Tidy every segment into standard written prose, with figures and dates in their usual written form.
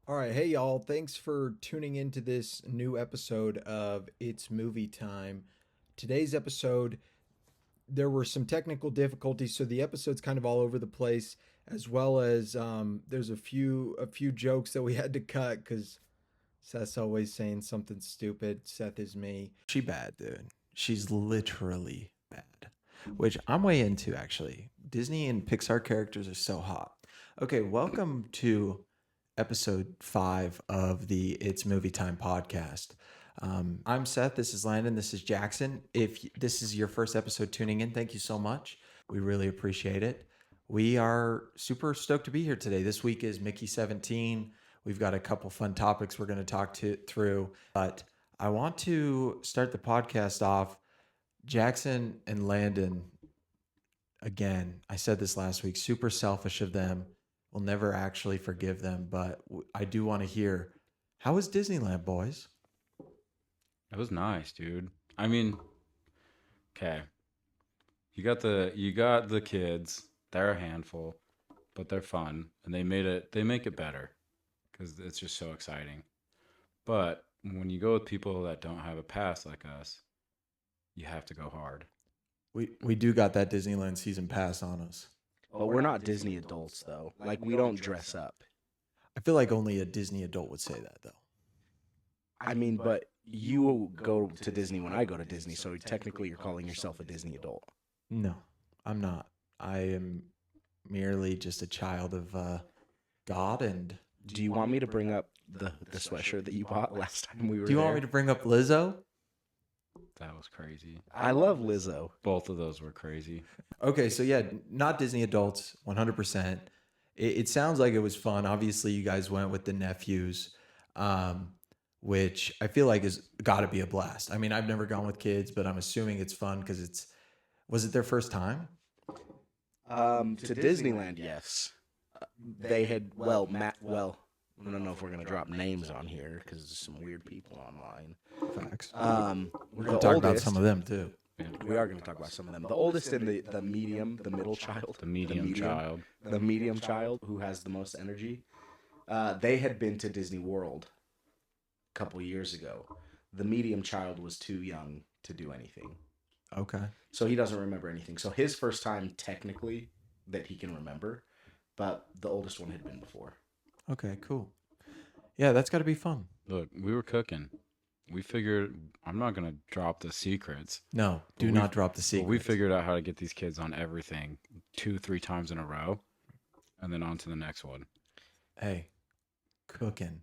All right, hey y'all. Thanks for tuning into this new episode of It's Movie Time. Today's episode, there were some technical difficulties, so the episode's kind of all over the place, as well as there's a few jokes that we had to cut because Seth's always saying something stupid. Seth is me. She bad, dude. She's literally bad, which I'm way into actually. Disney and Pixar characters are so hot. Okay, welcome to episode 5 of the It's Movie Time podcast. I'm Seth. This is Landon. This is Jackson. If this is your first episode tuning in, thank you so much. We really appreciate it. We are super stoked to be here today. This week is Mickey 17. We've got a couple fun topics we're going to talk through, but I want to start the podcast off. Jackson and Landon, again, I said this last week, super selfish of them. We'll never actually forgive them, but I do want to hear, how was Disneyland, boys? It was nice, dude. I mean, okay. You got the kids. They're a handful, but they're fun and they make it better cuz it's just so exciting. But when you go with people that don't have a past like us, you have to go hard. We do got that Disneyland season pass on us. But we're not Disney adults, though. Like, we don't dress up. I feel like only a Disney adult would say that, though. I mean, but you go to Disney when I go to Disney, so technically you're calling yourself a Disney adult. No, I'm not. I am merely just a child of God. And Do you want me to bring up the sweatshirt that you bought last time we were do you there? want me to bring up Lizzo? That was crazy. I love Lizzo. Both of those were crazy. Okay, so yeah, not Disney adults, 100%. It sounds like it was fun. Obviously, you guys went with the nephews, which I feel like is got to be a blast. I mean, I've never gone with kids, but I'm assuming it's fun because was it their first time? To Disneyland, yes. They had, I don't know if we're going to drop names on here because there's some weird people online. Facts. We're The going to talk about oldest- some of them too. We are going to talk about some of them. The oldest and the medium, the middle child. The medium child. The medium child who has the most energy. They had been to Disney World a couple years ago. The medium child was too young to do anything. Okay. So he doesn't remember anything. So his first time, technically, that he can remember, but the oldest one had been before. Okay, cool. Yeah, that's got to be fun. Look, we were cooking. We figured I'm not going to drop the secrets. No, do We- not drop the But secret. we figured out how to get these kids on everything 2-3 times in a row and then on to the next one. Hey, cooking.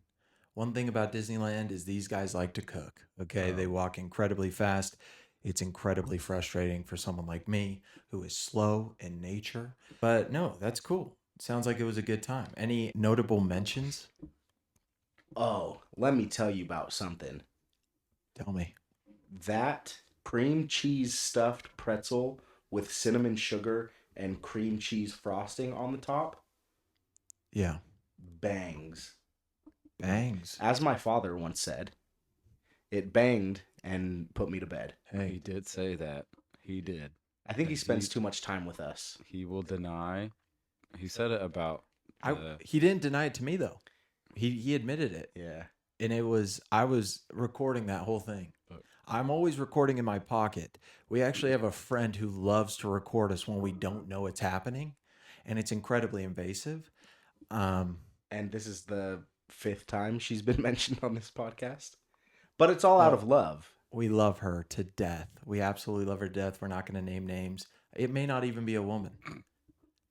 One thing about Disneyland is these guys like to cook. Okay, Oh. they walk incredibly fast. It's incredibly frustrating for someone like me who is slow in nature. But no, that's cool. Sounds like it was a good time. Any notable mentions? Oh, let me tell you about something. Tell me. That cream cheese stuffed pretzel with cinnamon sugar and cream cheese frosting on the top Yeah. bangs. Bangs. As my father once said, it banged and put me to bed. He Hey, did say that. He did. I think he And spends too much time with us. He will deny. He said it about he didn't deny it to me though. He admitted it. Yeah. And I was recording that whole thing. But- I'm always recording in my pocket. We actually have a friend who loves to record us when we don't know it's happening, and it's incredibly invasive. And this is the 5th time she's been mentioned on this podcast. But it's all out of love. We love her to death. We absolutely love her to death. We're not going to name names. It may not even be a woman,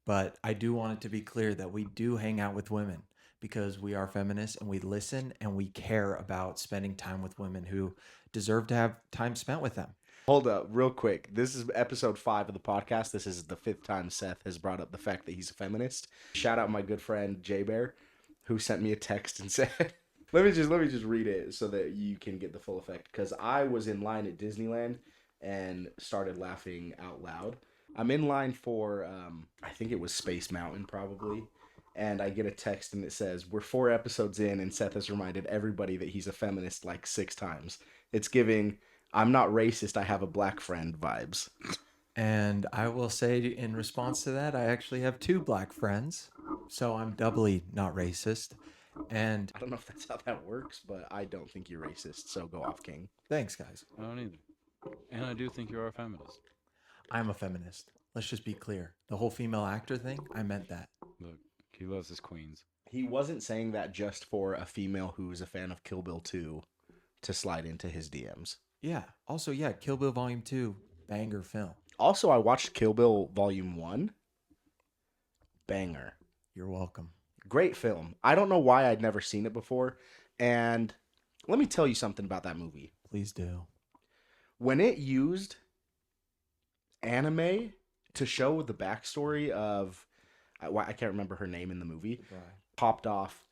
but I do want it to be clear that we do hang out with women because we are feminists and we listen and we care about spending time with women who deserve to have time spent with them. Hold up, real quick. This is episode 5 of the podcast. This is the 5th time Seth has brought up the fact that he's a feminist. Shout out my good friend Jay Bear, who sent me a text and said, let me just read it so that you can get the full effect. Because I was in line at Disneyland and started laughing out loud. I'm in line for, I think it was Space Mountain probably. And I get a text and it says, we're 4 episodes in and Seth has reminded everybody that he's a feminist like 6 times. It's giving, I'm not racist, I have a black friend vibes. And I will say in response to that, I actually have 2 black friends. So I'm doubly not racist. And I don't know if that's how that works, but I don't think you're racist. So go off, King. thanks, guys. I don't either. And I do think you are a feminist. I'm a feminist. Let's just be clear. The whole female actor thing, I meant that. Look, he loves his queens. He wasn't saying that just for a female who is a fan of Kill Bill 2 to slide into his DMs. Yeah. Also, yeah, Kill Bill Volume 2, banger film. Also, I watched Kill Bill Volume 1. Banger. You're welcome. Great film. I don't know why I'd never seen it before. And let me tell you something about that movie. Please do. When it used anime to show the backstory of, I can't remember her name in the movie, popped off,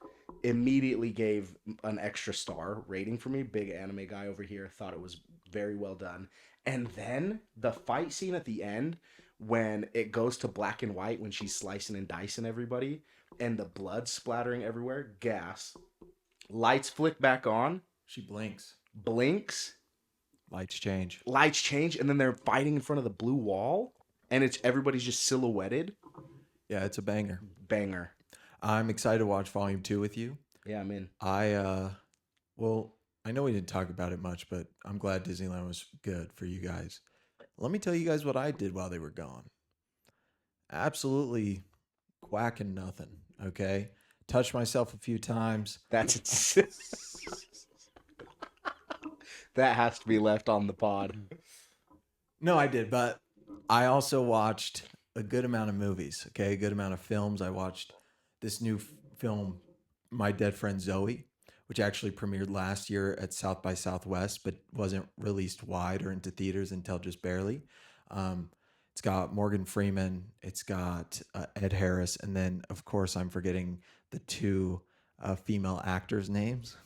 immediately gave an extra star rating for me. Big anime guy over here, thought it was very well done. And then the fight scene at the end, when it goes to black and white, when she's slicing and dicing everybody, and the blood splattering everywhere, gas. Lights flick back on, She blinks. blinks, Lights change. lights change, and then they're fighting in front of the blue wall, and it's everybody's just silhouetted. Yeah, it's a banger. Banger. I'm excited to watch Volume 2 with you. Yeah, I'm in. Well, I know we didn't talk about it much, but I'm glad Disneyland was good for you guys. Let me tell you guys what I did while they were gone. Absolutely quacking nothing, okay? Touched myself a few times. That's that has to be left on the pod. No, I did, but I also watched a good amount of movies, okay? A good amount of films. I watched this new film, My Dead Friend Zoe, which actually premiered last year at South by Southwest, but wasn't released wide or into theaters until just barely. It's got Morgan Freeman, it's got Ed Harris, and then, of course, I'm forgetting the two female actors' names.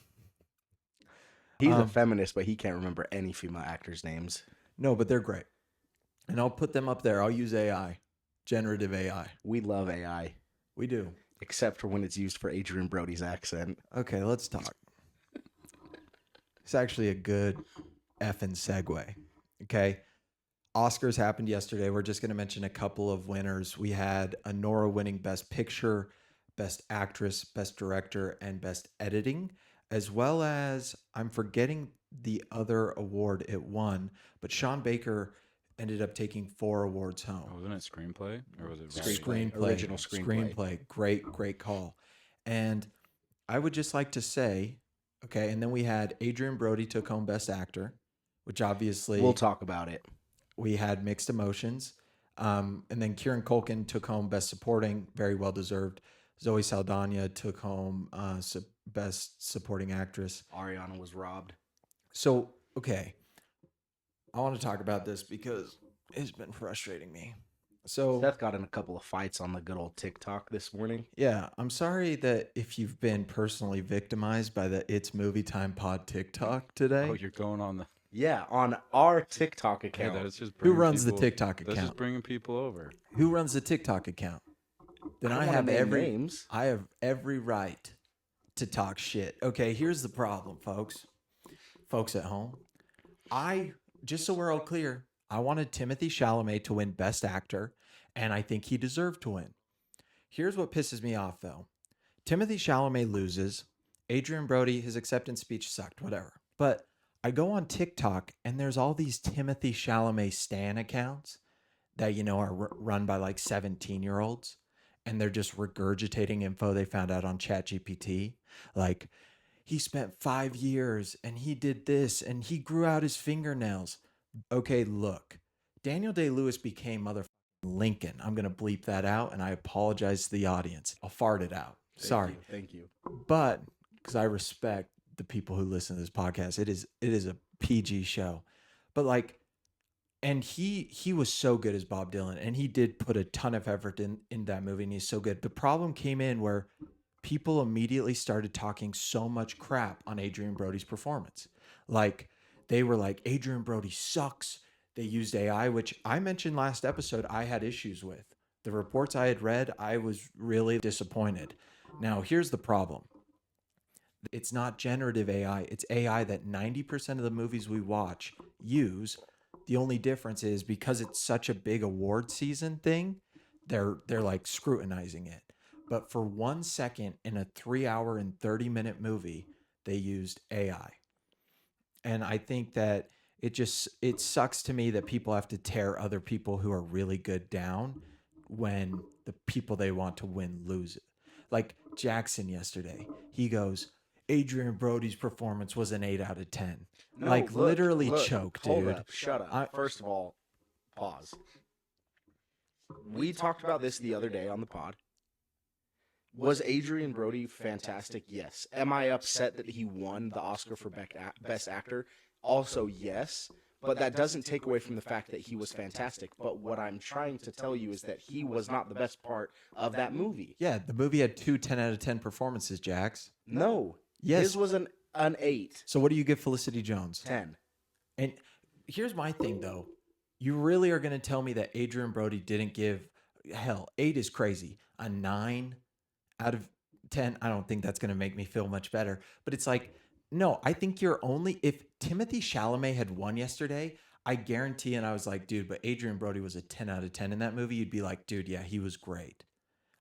He's a feminist, but he can't remember any female actors' names. No, but they're great. And I'll put them up there. I'll use AI, generative AI. We love AI, We do. except for when it's used for Adrian Brody's accent. Okay, let's talk. It's actually a good effing segue. Okay. Oscars happened yesterday. We're just going to mention a couple of winners. We had Nora winning Best Picture, Best Actress, Best Director, and Best Editing, as well as, I'm forgetting the other award it won, but Sean Baker ended up taking 4 awards home. Oh, wasn't it screenplay or was it Screenplay. Original screenplay. Great call. And I would just like to say, okay, and then we had Adrian Brody took home Best Actor, which obviously We'll talk about it. we had mixed emotions. And then Kieran Culkin took home Best Supporting, very well deserved. Zoe Saldana took home Best Supporting Actress. Ariana was robbed. So, okay, I want to talk about this because it's been frustrating me. So, Seth got in a couple of fights on the good old TikTok this morning. yeah, I'm sorry that if you've been personally victimized by the It's Movie Time Pod TikTok today. Oh, you're going on the. Yeah, on our TikTok Hey, account. that's just Who bringing runs the people- TikTok That's account? just bringing people over. Who runs the TikTok account? Then I I don't wanna have name every names. I have every right to talk shit. Okay, here's the problem, folks. Folks at home. Just so we're all clear, I wanted Timothée Chalamet to win Best Actor, and I think he deserved to win. Here's what pisses me off, though. Timothée Chalamet loses. Adrian Brody, his acceptance speech sucked, whatever. But I go on TikTok, and there's all these Timothée Chalamet stan accounts that, are run by like 17-year-olds, and they're just regurgitating info they found out on ChatGPT. Like, he spent 5 years, and he did this, and he grew out his fingernails. Okay, look. Daniel Day-Lewis became motherfucking Lincoln. I'm going to bleep that out, and I apologize to the audience. I'll fart it out. Sorry. Thank you. But because I respect the people who listen to this podcast, it is a PG show. But like, and he was so good as Bob Dylan, and he did put a ton of effort in that movie, and he's so good. The problem came in where people immediately started talking so much crap on Adrian Brody's performance. Like, they were like, Adrian Brody sucks. They used AI, which I mentioned last episode I had issues with. The reports I had read, I was really disappointed. Now, here's the problem. It's not generative AI. It's AI that 90% of the movies we watch use. The only difference is because it's such a big award season thing, they're like scrutinizing it. but for 1 second in a 3 hour and 30-minute movie, they used AI. And I think that it sucks to me that people have to tear other people who are really good down when the people they want to win lose it. Like Jackson yesterday, he goes, Adrian Brody's performance was an 8 out of 10. No, like look, literally look, choke, hold dude. up, shut up. I- First of all, pause. We talked about this the other day on the pod. Was Adrian Brody fantastic? Yes. Am I upset that he won the Oscar for Best Actor? Also, yes. But that doesn't take away from the fact that he was fantastic. But what I'm trying to tell you is that he was not the best part of that movie. Yeah, the movie had 2 10 out of 10 performances, Jax. No. Yes. His was an 8. So what do you give Felicity Jones? 10. And here's my thing, though. You really are going to tell me that Adrian Brody didn't give, hell, 8 is crazy. A 9 out of 10, I don't think that's going to make me feel much better. But it's like, no, I think you're only, if Timothée Chalamet had won yesterday, I guarantee, and I was like, dude, but Adrian Brody was a 10 out of 10 in that movie, you'd be like, dude, yeah, he was great.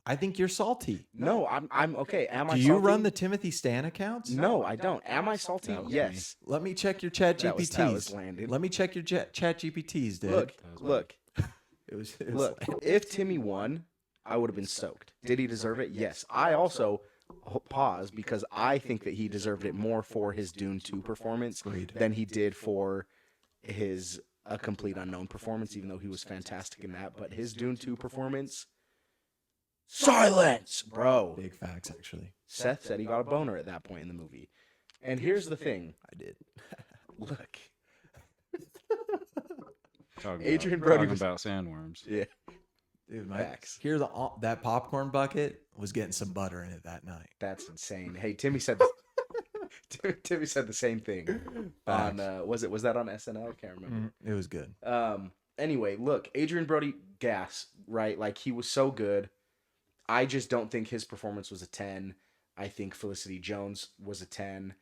I think you're salty. No, I'm okay. Am I Do salty? you run the Timothy Stan accounts? No, I don't. Am I salty? That was Yes. Let me check your chat That GPTs. was landed. Let me check your chat GPTs, dude. Look. It was Look, if Timmy won, I would have been stoked. Did he deserve it? Yes. I also pause because I think that he deserved it more for his Dune 2 performance Agreed. than he did for his A Complete Unknown performance, even though he was fantastic in that. But his Dune 2 performance, silence, bro. Big facts, actually. Seth said he got a boner at that point in the movie. And here's the thing. I did. Look. Adrian Brody talking was- about sandworms. Yeah. Dude, Facts. here's that popcorn bucket was getting some butter in it that night. That's insane. Hey, Timmy said Timmy said the same thing on was that on SNL? I can't remember. It was good. Anyway, look, Adrian Brody, gas, right? Like, he was so good. I just don't think his performance was a 10. I think Felicity Jones was a 10.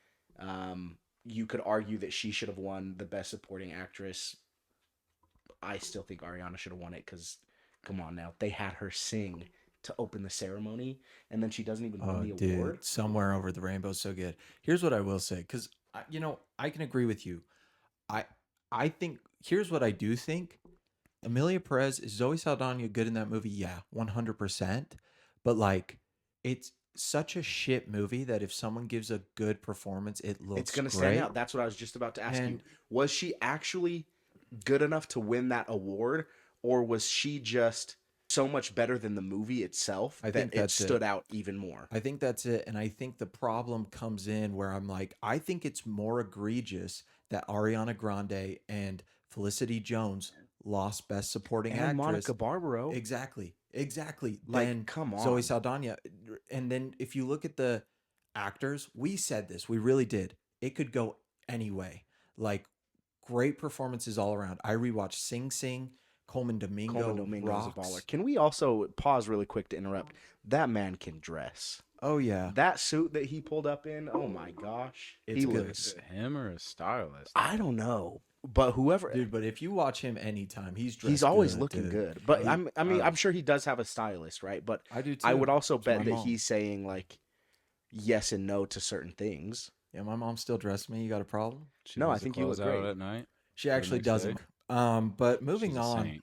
You could argue that she should have won the Best Supporting Actress. I still think Ariana should have won it because, come on now, they had her sing to open the ceremony, and then she doesn't even win the award. Dude, Somewhere Over the Rainbow is so good. Here's what I will say, because, I can agree with you. I think, here's what I do think. Amelia Perez, is Zoe Saldana good in that movie? Yeah, 100%. But, like, it's such a shit movie that if someone gives a good performance, it looks It's going to great. stand out. That's what I was just about to ask you. And- Was she actually good enough to win that award, or was she just so much better than the movie itself I that think it that's it. stood out even more? I think that's it. And I think the problem comes in where I'm like, I think it's more egregious that Ariana Grande and Felicity Jones lost Best Supporting And Actress. Monica Barbaro. Exactly. Like, Then come on. Zoe Saldana. And then if you look at the actors, we said this, we really did. It could go any way. Like, great performances all around. I rewatched Sing Sing. Coleman Domingo Domingo's rocks. a baller. Can we also pause really quick to interrupt? That man can dress. Oh yeah, That suit that he pulled up in, oh my gosh. It's he good. looks, Is it him or a stylist? I don't know. But whoever, dude. But if you watch him anytime, he's dressed he's always good, looking dude. good. But He- I'm sure he does have a stylist, right? But I do too. I would also It's my bet that mom. he's saying like yes and no to certain things. Yeah, my mom still dressed me. You got a problem? She No, I wears the think you look clothes out great. at night. She the actually next doesn't. day? But moving She's a on. saint.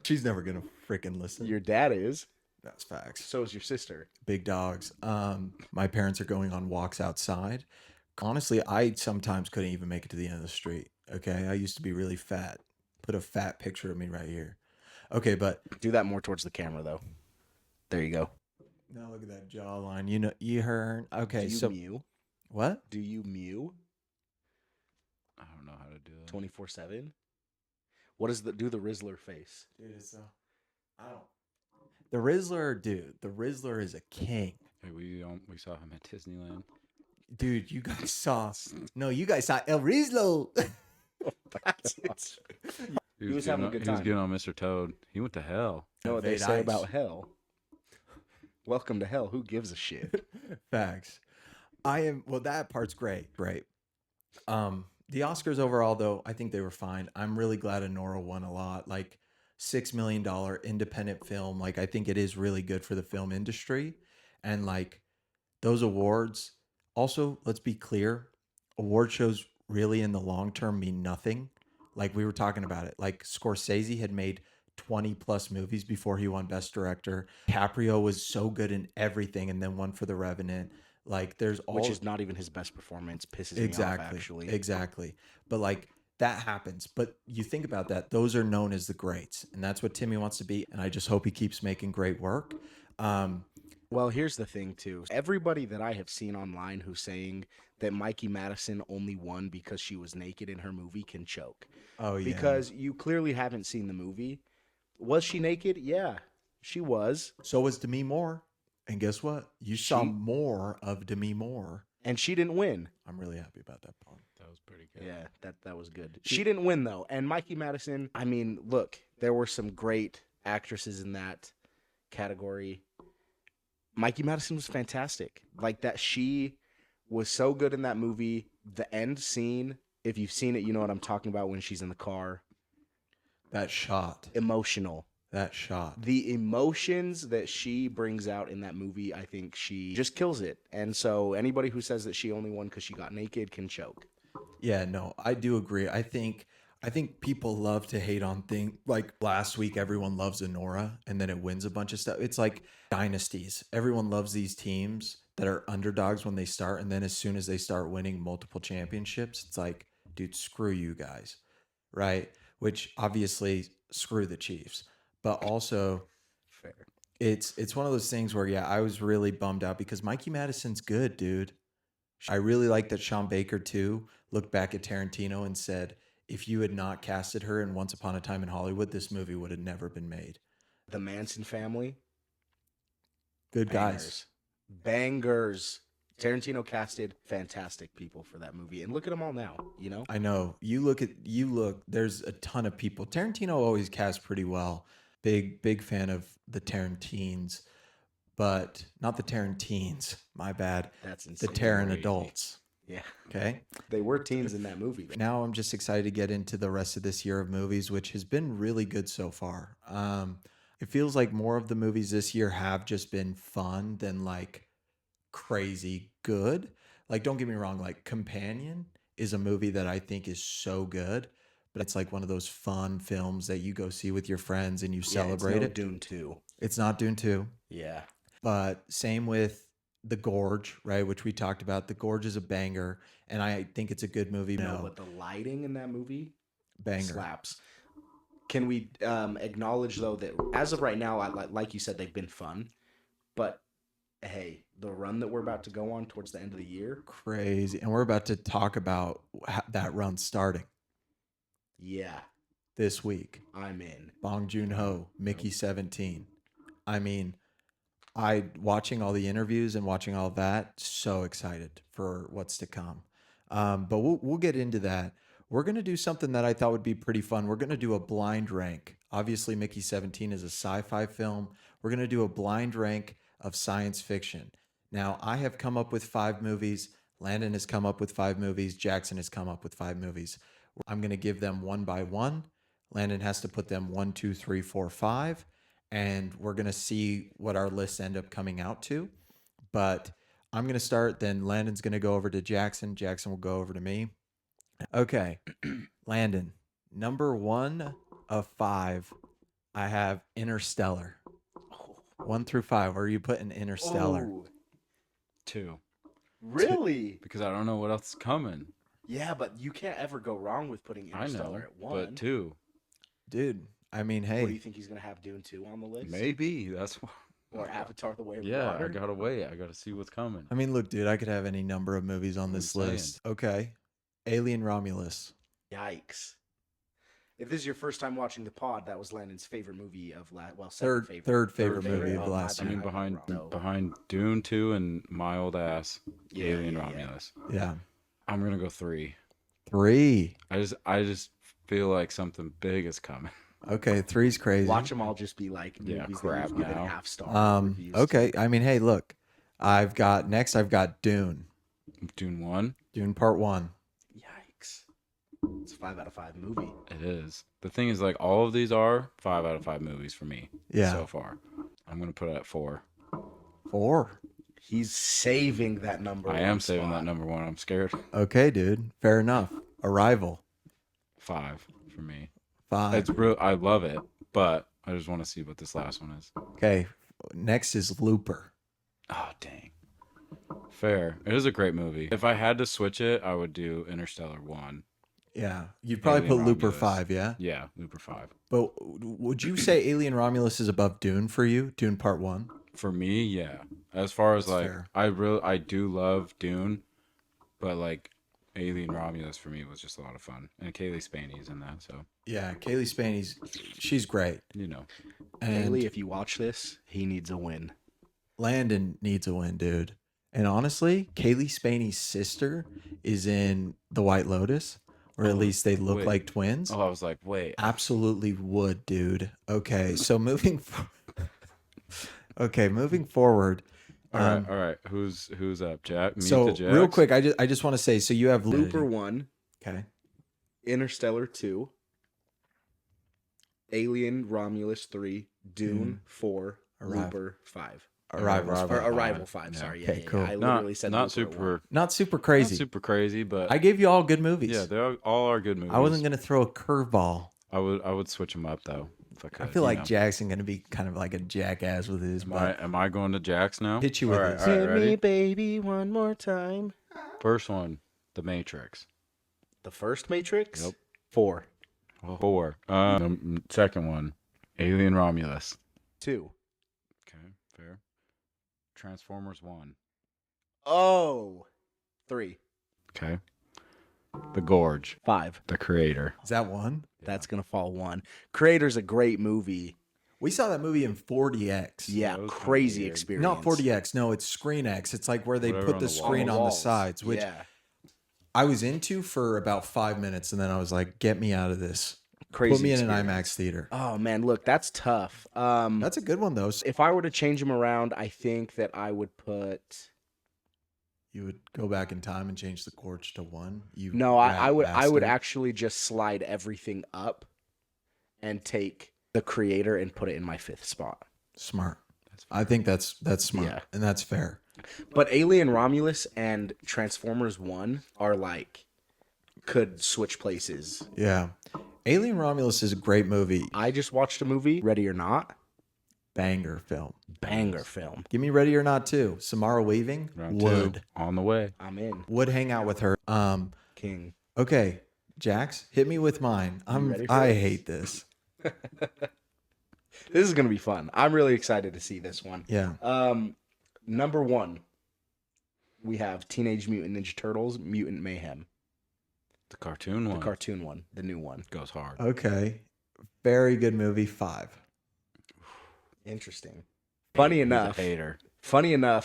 She's never gonna freaking listen. Your dad is. That's facts. So is your sister. Big dogs. My parents are going on walks outside. Honestly, I sometimes couldn't even make it to the end of the street. Okay, I used to be really fat. Put a fat picture of me right here. Okay, but Do that more towards the camera though. There you go. now look at that jawline. You know, you heard. Okay, Do you so mew? what? Do you mew I don't know how to do it. 24/7? What is do the Rizzler face? Dude, it's I don't. The Rizzler, dude. The Rizzler is a king. Hey, we saw him at Disneyland. Dude, you guys saw. No, you guys saw El Rizlo. That's it. He was having a good He was time. getting on Mr. Toad. He went to hell. You know what they Evade say ice. about hell? Welcome to hell. Who gives a shit? Facts. Well, that part's great. Great. The Oscars overall, though, I think they were fine. I'm really glad Honora won a lot. Like, $6 million independent film. Like, I think it is really good for the film industry. And like those awards, also, let's be clear, award shows really in the long term mean nothing. Like we were talking about it. Like Scorsese had made 20 plus movies before he won Best Director. Caprio was so good in everything and then won for The Revenant. Like there's all Which is not even his best performance. Pisses me off, exactly, actually. exactly. But like that happens. But you think about that; those are known as the greats, and that's what Timmy wants to be. And I just hope he keeps making great work. Well, here's the thing, too. Everybody that I have seen online who's saying that Mikey Madison only won because she was naked in her movie can choke. Oh yeah, Because you clearly haven't seen the movie. Was she naked? Yeah, she was. so was Demi Moore, and guess what? You saw She- more of Demi Moore. And she didn't win. I'm really happy about that part. That was pretty good. Yeah, that was good. She didn't win, though. And Mikey Madison, I mean, look, there were some great actresses in that category. Mikey Madison was fantastic. Like that, she was so good in that movie. The end scene, if you've seen it, you know what I'm talking about when she's in the car. That shot, Emotional. that shot. The emotions that she brings out in that movie, I think she just kills it. And so anybody who says that she only won because she got naked can choke. Yeah, no, I do agree. I think people love to hate on things like last week everyone loves Honora and then it wins a bunch of stuff. It's like dynasties. Everyone loves these teams that are underdogs when they start and then as soon as they start winning multiple championships, it's like, dude, screw you guys. Right? Which obviously screw the Chiefs. But also Fair. it's one of those things where yeah, I was really bummed out because Mikey Madison's good, dude. I really like that Sean Baker too looked back at Tarantino and said, if you had not casted her in Once Upon a Time in Hollywood, this movie would have never been made. The Manson family. Good guys. Bangers. Tarantino casted fantastic people for that movie. And look at them all now, you know? I know. You look, there's a ton of people. Tarantino always casts pretty well. Big fan of the Tarantines, but not the Tarantines. My bad. That's The insane. Taran crazy. adults. Yeah. Okay. They were teens in that movie. Now I'm just excited to get into the rest of this year of movies, which has been really good so far. It feels like more of the movies this year have just been fun than like crazy good. Like, don't get me wrong, like Companion is a movie that I think is so good, but it's like one of those fun films that you go see with your friends and you celebrate it's no it. Dune 2. It's not Dune 2, Yeah. but same with The Gorge, right? Which we talked about. The Gorge is a banger, and I think it's a good movie. No, but the lighting in that movie banger. slaps. Can we acknowledge, though, that as of right now, like you said, they've been fun. But, hey, the run that we're about to go on towards the end of the year, Crazy. And we're about to talk about that run starting yeah, this week. I'm in. Bong Joon-ho, Mickey 17. I mean, watching all the interviews and watching all that, so excited for what's to come. But we'll get into that. We're gonna do something that I thought would be pretty fun. We're gonna do a blind rank. Obviously, Mickey 17 is a sci-fi film. We're gonna do a blind rank of science fiction. Now, I have come up with 5 movies. Landon has come up with 5 movies. Jackson has come up with 5 movies. I'm gonna give them one by one. Landon has to put them 1, 2, 3, 4, 5, and we're gonna see what our lists end up coming out to. But I'm gonna start. Then Landon's gonna go over to Jackson. Jackson will go over to me. Okay, Landon, number 1 of 5, I have Interstellar. 1 through 5. Where are you putting Interstellar? Oh, 2. really? Because I don't know what else is coming. Yeah, but you can't ever go wrong with putting I know, Interstellar at 1. but 2. Dude, I mean, What do you hey, think he's going to have Dune 2 on the list? Maybe that's why. Or Avatar The Way of Yeah, Water? I gotta wait. I gotta see what's coming. I mean, look, dude, I could have any number of movies on I'm this saying. list. Okay, Alien Romulus. Yikes. If this is your first time watching the pod, that was Landon's favorite movie of second favorite. Third favorite Third movie favorite. of Oh, last I my year. mean, bad. behind No. behind Dune 2 and my old ass Yeah, Alien yeah, yeah. Romulus. Yeah, I'm gonna go 3. 3. I just feel like something big is coming. Okay, 3's crazy. Watch them all just be like Yeah, movies crap that you've given now. half-star reviews to. Okay, I mean, hey, look, I've got Dune. Dune 1. Dune Part 1. Yikes. It's a 5 out of 5 movie. It is. The thing is, like, all of these are 5 out of 5 movies for me. Yeah. So far, I'm gonna put it at 4. 4. He's saving that number. I am saving that number 1. I'm scared. Okay, dude. Fair enough. Arrival. 5 for me. 5. It's real. I love it, but I just want to see what this last one is. Okay. Next is Looper. Oh dang. Fair. It is a great movie. If I had to switch it, I would do Interstellar 1. Yeah. You'd probably Alien put Looper Romulus. 5, yeah? Yeah, Looper 5. But would you say Alien Romulus is above Dune for you? Dune Part 1? For me, yeah. As far as That's like, fair. I do love Dune, but like Alien Romulus for me was just a lot of fun, and Kaylee Spaney's in that, so Yeah, Kaylee Spaney's, she's great. you know. And Haley, if you watch this, he needs a win. Landon needs a win, dude. And honestly, Kaylee Spaney's sister is in The White Lotus, or at Oh, least they look wait. like twins. Oh, I was like, wait. Absolutely would, dude. Okay, so moving forward. All right. Who's up, Jack? Me So to Jax? real quick, I just want to say, so you have Looper 1, Okay. Interstellar 2, Alien Romulus 3, Dune 4, Arrival. Looper 5. Arrival. Or Arrival 5, Yeah. sorry. Okay, cool. I literally said not Looper at super, one. Not super not crazy. super crazy, but I gave you all good movies. yeah, they all are good movies. I wasn't gonna throw a curveball. I would switch them up though if I could. I feel you like know. Jackson gonna be kind of like a jackass with his, but Am I going to Jax now? hit you with All right, this. all right, Hit ready? me, baby, one more time. First one, The Matrix. The first Matrix? Yep. 4. 4. Second one, Alien Romulus. 2. Okay, fair. Transformers 1. Oh. 3. Okay. The Gorge. 5. The Creator. Is that one? That's going to fall 1. Creator's a great movie. We saw that movie in 40X. Yeah, that was kinda crazy weird. experience. Not 40X. No, it's Screen X. It's like where they Whatever put on the the wall. screen on the walls. sides, which yeah. I was into for about 5 minutes, and then I was like, "Get me out of this. Crazy Put me in an experience. IMAX theater." Oh man, look, that's tough. That's a good one though. If I were to change them around, I think that I would put. You would go back in time and change the Gorge to 1. You No, I would. I would bastard. actually just slide everything up, and take the Creator and put it in my 5th spot. Smart. I think that's smart, Yeah. and that's fair. But Alien Romulus and Transformers 1 are like could switch places. Yeah, Alien Romulus is a great movie. I just watched a movie, Ready or Not. Banger film. Banger film. Give me Ready or Not too. Samara Weaving Round would 2. On the way. I'm in. would hang out with her. King. Okay, Jax, hit me with mine. ready for I this? hate this. This is gonna be fun. I'm really excited to see this one. Yeah. Number 1, we have Teenage Mutant Ninja Turtles: Mutant Mayhem, The cartoon the one. cartoon one, the new one. Goes hard. Okay. Very good movie. 5. Interesting. Funny He's a enough, hater.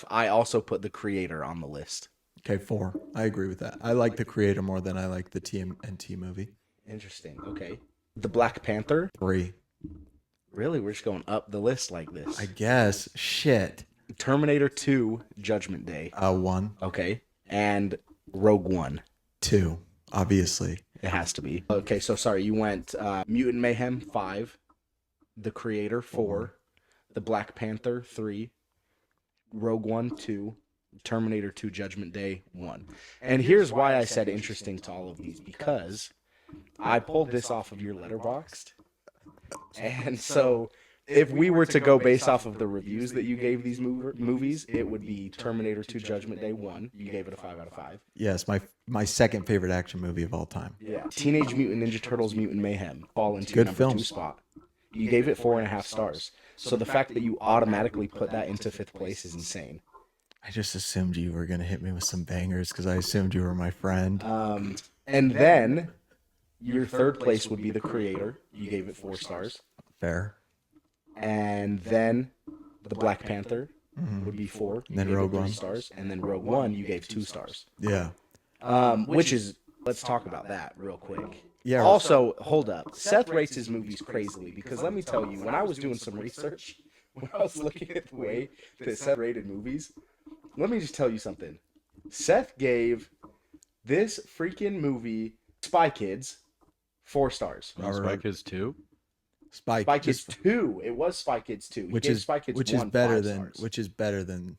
I also put the Creator on the list. Okay, 4. I agree with that. I like the Creator more than I like the TMNT movie. Interesting. Okay. The Black Panther. 3. Really, we're just going up the list like this. I guess. Shit. Terminator 2, Judgment Day. 1, Okay. And Rogue One. 2. Obviously. It has to be. Okay, so sorry, you went Mutant Mayhem 5, The Creator 4, The Black Panther 3, Rogue One 2, Terminator 2 Judgment Day 1. And here's why I said interesting to all of these, because I pulled this off of your Letterboxd. And so if we were to go based off of the reviews that you gave these movies, it would be Terminator 2 Judgment Day 1. You gave it a 5 out of 5. Yes, my second favorite action movie of all time. Yeah. Teenage Mutant Ninja Turtles Mutant Mayhem fall into Good your number films. 2 spot. You gave it 4.5 stars. So the fact that you automatically put that into 5th place is insane. I just assumed you were gonna hit me with some bangers because I assumed you were my friend. And then your 3rd place would be The Creator. You gave it 4 stars. Fair. And then The Black Panther would be 4. You Then gave it Rogue 3 One. stars. And then Rogue One, you gave 2 stars. Yeah. Which is, let's talk about that real quick. Yeah. Also, hold up. Seth rates his movies crazily because let me tell you, when I was doing some research, when I was looking at the way that Seth rated movies, let me just tell you something. Seth gave this freaking movie Spy Kids, 4 stars. Spy Kids 2? Spy Kids 2. It was Spy Kids 2. He gave Spy Kids 1 5 stars. Which is better than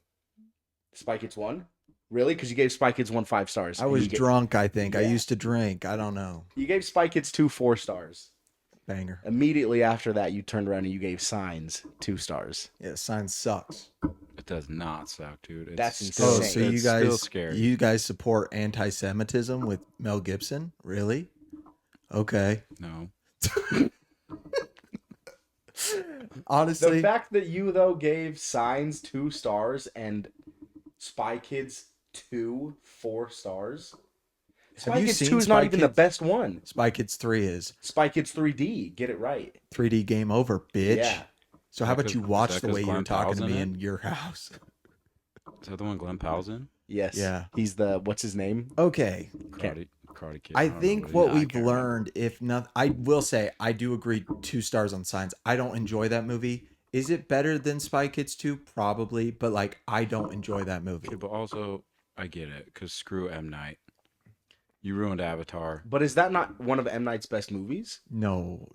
Spy Kids 1? Really? Because you gave Spy Kids 1 5 stars. I was drunk, I think. Yeah. I used to drink. I don't know. You gave Spy Kids 2 4 stars. Banger. Immediately after that, you turned around and you gave Signs 2 stars. Yeah, Signs sucks. It does not suck, dude. It's That's still, insane. So you it's still guys, scary. you guys support anti-Semitism with Mel Gibson? Really? Okay. No. Honestly, The fact that you, though, gave Signs 2 stars and Spy Kids 2 4 stars. Spy you Kids seen 2 is Spy not even the Kids? best one. Spy Kids 3 is Spy Kids 3D. Get it right. 3D game over, bitch. Yeah. So how about Because- you watch is that the way 'cause you're Glenn talking to Powell's me in in your house? Is that the one Glenn Powell's in? Yes. Yeah. He's the, what's his name? Okay. Karate Kid. I don't know think it what is. I we've can't remember. learned, if not, I will say I do agree 2 stars on Signs. I don't enjoy that movie. Is it better than Spy Kids 2? Probably, but like I don't enjoy that movie. Okay, but also, I get it, because screw M. Night. You ruined Avatar. But is that not one of M. Night's best movies? No.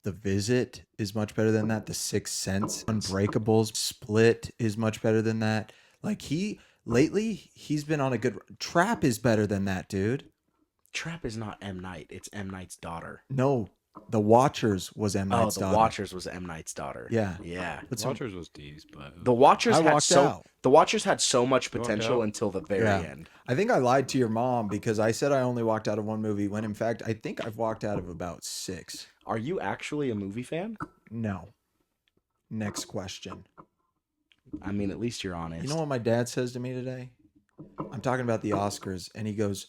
The Visit is much better than that. The Sixth Sense, Unbreakables, Split is much better than that. Like lately he's been on a good Trap is better than that, dude. Trap is not M. Night. It's M. Night's daughter. No, The Watchers was M. Night's The daughter. Watchers was M. Night's daughter. Yeah. Yeah. But some- Watchers was D's, but The Watchers I had walked out. The Watchers had so much You walked potential out? until the very Yeah. end. I think I lied to your mom because I said I only walked out of one movie when in fact I think I've walked out of about 6. Are you actually a movie fan? No. Next question. I mean, at least you're honest. You know what my dad says to me today? I'm talking about the Oscars, and he goes,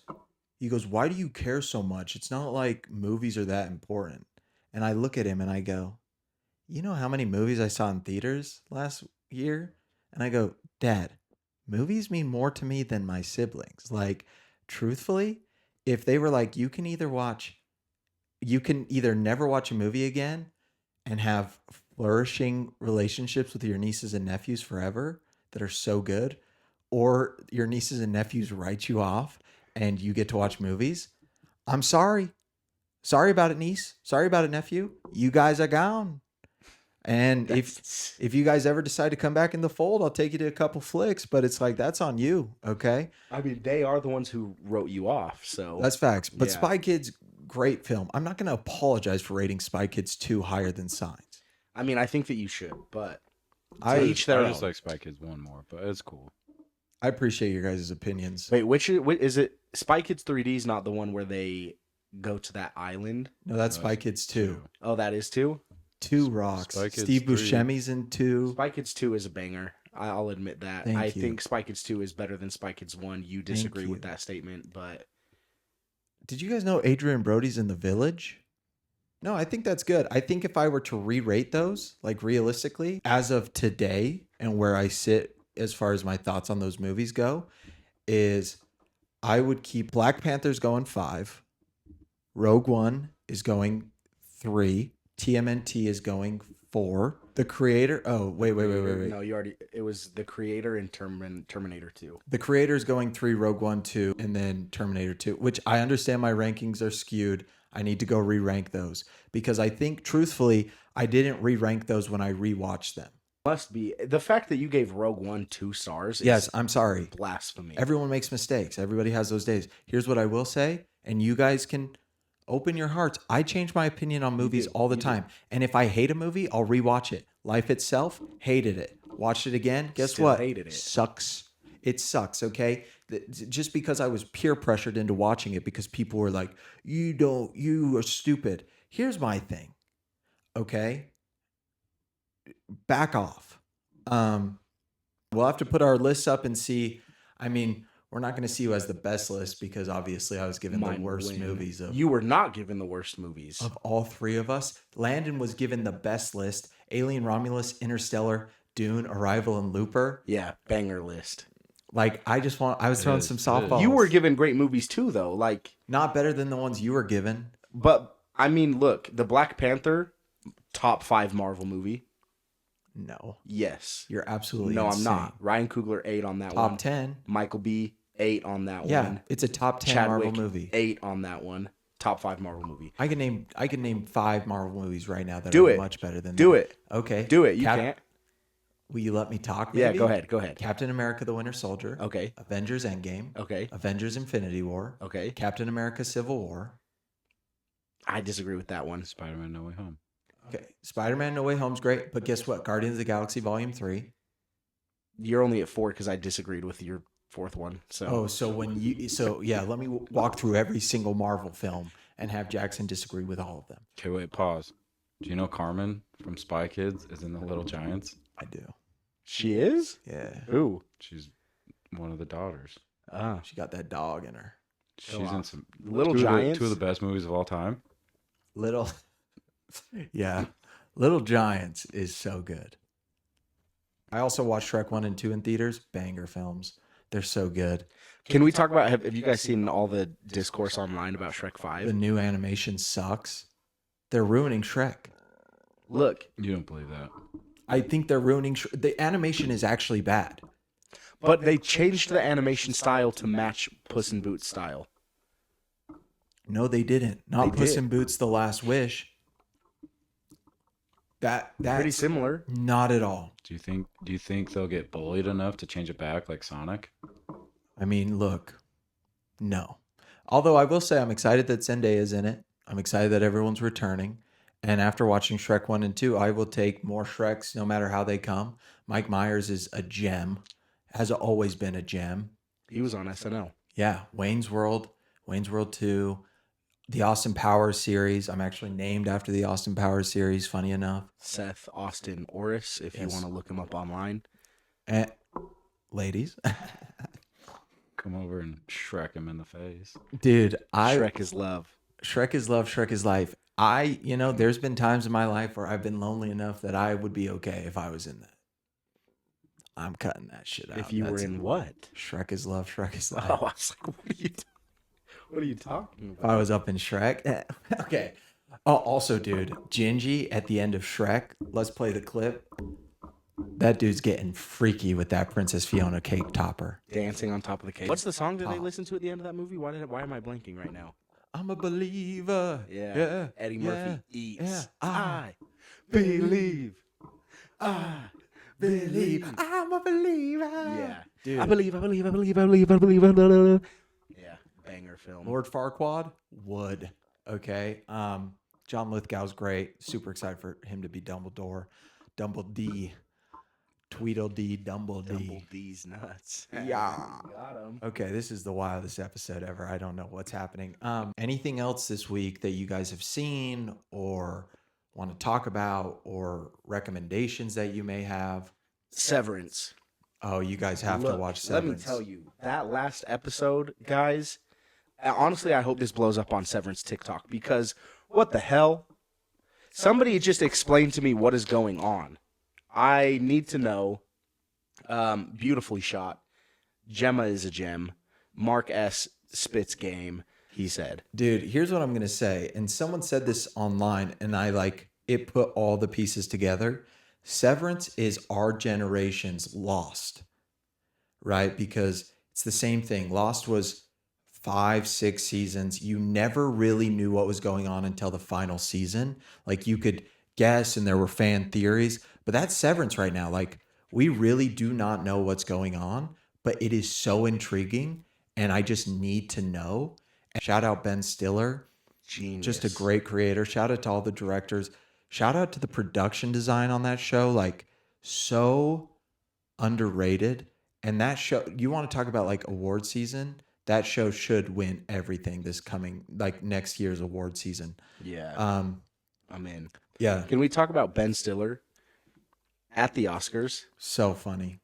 why do you care so much? It's not like movies are that important. And I look at him and I go, you know how many movies I saw in theaters last year? And I go, Dad, movies mean more to me than my siblings. Like, truthfully, if they were like, you can either never watch a movie again and have flourishing relationships with your nieces and nephews forever that are so good, or your nieces and nephews write you off and you get to watch movies, I'm sorry. Sorry about it, niece. Sorry about it, nephew. You guys are gone. And if you guys ever decide to come back in the fold, I'll take you to a couple flicks, but it's like, that's on you, okay? I mean, they are the ones who wrote you off, so That's facts. But Yeah. Spy Kids, great film. I'm not going to apologize for rating Spy Kids 2 higher than Signs. I mean, I think that you should, but I each their I just own. like Spy Kids 1 more, but it's cool. I appreciate your guys' opinions. Wait, which is it? Spy Kids 3D is not the one where they go to that island. No, that's Spy Kids 2. Oh, that is 2? 2 rocks. Spy Kids Steve 3. Buscemi's in 2. Spy Kids 2 is a banger. I'll admit that. Thank I you. think Spy Kids 2 is better than Spy Kids 1. You disagree with you. that statement, but Did you guys know Adrian Brody's in The Village? No, I think that's good. I think if I were to re-rate those, like realistically, as of today and where I sit as far as my thoughts on those movies go, is I would keep Black Panther's going 5. Rogue One is going 3. TMNT is going 4. The Creator. Oh, wait. No, you already. It was The Creator in Terminator 2. The Creator is going 3, Rogue One 2, and then Terminator 2, which I understand my rankings are skewed. I need to go re-rank those because I think, truthfully, I didn't re-rank those when I rewatched them. Must be the fact that you gave Rogue One 2 stars. Is Yes, I'm sorry. blasphemy. Everyone makes mistakes. Everybody has those days. Here's what I will say, and you guys can open your hearts. I change my opinion on movies do. all the You do. time. And if I hate a movie, I'll rewatch it. Life Itself, hated it. Watched it again. Guess Still what? hated it. Sucks. It sucks, okay? Just because I was peer pressured into watching it because people were like, you are stupid. Here's my thing, okay? Back off. We'll have to put our lists up and see. I mean, we're not going to see who has the best list because obviously I was given the Mine worst win. movies of You were not given the worst movies. of all 3 of us. Landon was given the best list: Alien, Romulus, Interstellar, Dune, Arrival, and Looper. Yeah, banger list. Like, I was throwing some softballs. You were given great movies too, though. Like, not better than the ones you were given. but I mean, look, the Black Panther, top 5 Marvel movie. No, Yes. you're absolutely No, insane. I'm not. Ryan Coogler 8 on that one. Top 10. Michael B 8 on that Yeah, one. it's a top 10 Chadwick, Marvel movie. 8 on that one. Top 5 Marvel movie. I can name 5 Marvel movies right now that Do are it. much better than Do that. it. Okay. Do it. You can't. Will you let me talk, maybe? Yeah, go ahead. Go ahead. Captain America the Winter Soldier. Okay. Avengers Endgame. Okay. Avengers Infinity War. Okay. Captain America Civil War. I disagree with that one. Spider-Man No Way Home. Okay. Spider-Man No Way Home's great, but guess what? Guardians of the Galaxy Volume 3. You're only at 4 because I disagreed with your 4th one. So let me walk through every single Marvel film and have Jackson disagree with all of them. Okay, wait, pause. Do you know Carmen from Spy Kids is in the Little Giants? I do. She is? Yeah. Who? She's one of the daughters. Ah. She got that dog in her. She's in some Little two Giants? Two of the best movies of all time. Yeah. Little Giants is so good. I also watched Shrek 1 and 2 in theaters. Banger films. They're so good. Can we talk about, have you guys seen all the discourse online about Shrek 5? The new animation sucks. They're ruining Shrek. Look, You don't believe that. I think they're ruining the animation is actually bad. but they changed the animation style to match Puss in Boots style. No, they didn't. Not They Puss did. in Boots The Last Wish. That's Pretty similar. not at all. Do you think they'll get bullied enough to change it back like Sonic? I mean, look. No. Although I will say I'm excited that Zendaya's in it. I'm excited that everyone's returning. And after watching Shrek 1 and 2, I will take more Shreks no matter how they come. Mike Myers is a gem. Has always been a gem. He was on SNL. Yeah. Wayne's World 2, the Austin Powers series. I'm actually named after the Austin Powers series, funny enough. Seth Austin Orris, if you Yes. want to look him up online. And ladies, Come over and Shrek him in the face. dude, Shrek is love. Shrek is love, Shrek is life. There's been times in my life where I've been lonely enough that I would be okay if I was in that. I'm cutting that shit out. If you were That's- in what? Shrek is love, Shrek is life. Oh, I was like, what are you talking If about? I was up in Shrek. Okay. Oh, also, dude, Gingy at the end of Shrek. Let's play the clip. That dude's getting freaky with that Princess Fiona cake topper. Dancing on top of the cake. What's the song that they Oh. listen to at the end of that movie? Why am I blanking right now? I'm a believer. Yeah. Eddie Murphy yeah, eats. yeah. I believe. I believe. I'm a believer. Yeah. Dude. I believe. Yeah. Banger film. Lord Farquaad would. Okay. John Lithgow's great. Super excited for him to be Dumbledore. Dumbledee. Tweedledee. Dumbledee. Dumbledee's nuts. Yeah. Got him. Okay, this is the wildest episode ever. I don't know what's happening. Anything else this week that you guys have seen or want to talk about or recommendations that you may have? Severance. Oh, you guys have to Look, watch Let Severance. me tell you, that last episode, guys, honestly, I hope this blows up on Severance TikTok because what the hell? Somebody just explain to me what is going on. I need to know. Beautifully shot. Gemma is a gem. Mark S. spits game, he said. Dude, here's what I'm going to say. And someone said this online, and it put all the pieces together. Severance is our generation's Lost, right? Because it's the same thing. Lost was 5-6 seasons. You never really knew what was going on until the final season. Like you could guess, and there were fan theories, but that's Severance right now. Like we really do not know what's going on, but it is so intriguing, and I just need to know. And shout out Ben Stiller. Genius. Just a great creator. Shout out to all the directors. Shout out to the production design on that show. Like, so underrated. And that show, you want to talk about like award season? That show should win everything this coming, like next year's award season. Yeah. I'm in. Yeah. Can we talk about Ben Stiller at the Oscars? So funny.